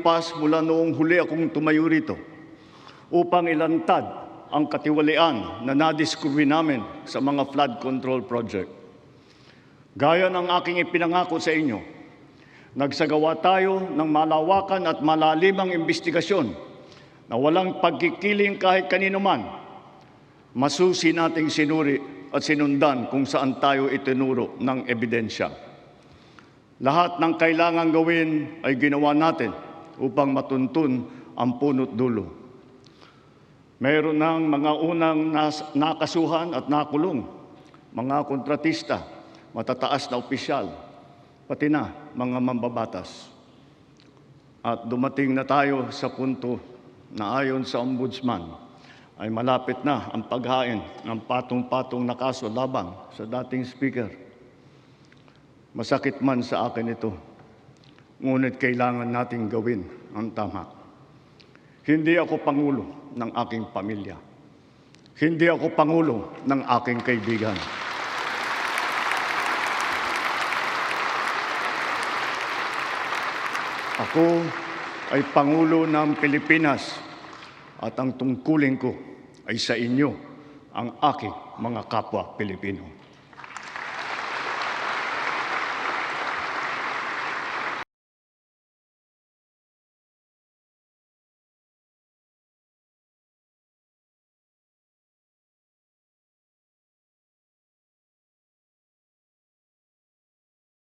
lumipas mula noong huli akong tumayo rito upang ilantad ang katiwalian na nadiskubre namin sa mga flood control project. Gaya ng aking ipinangako sa inyo, nagsagawa tayo ng malawakan at malalimang investigasyon na walang pagkikiling kahit kanino man. Masusi nating sinuri at sinundan kung saan tayo itinuro ng ebidensya. Lahat ng kailangang gawin ay ginawa natin upang matuntun ang punot dulo. Mayroon ng mga unang nakasuhan at nakulong, mga kontratista, matataas na opisyal, pati na mga mambabatas. At dumating na tayo sa punto na ayon sa Ombudsman ay malapit na ang paghain ng patong-patong na kaso labang sa dating speaker. Masakit man sa akin ito, ngunit kailangan nating gawin ang tama. Hindi ako pangulo ng aking pamilya. Hindi ako pangulo ng aking kaibigan. Ako ay Pangulo ng Pilipinas at ang tungkulin ko ay sa inyo, ang aking mga kapwa Pilipino.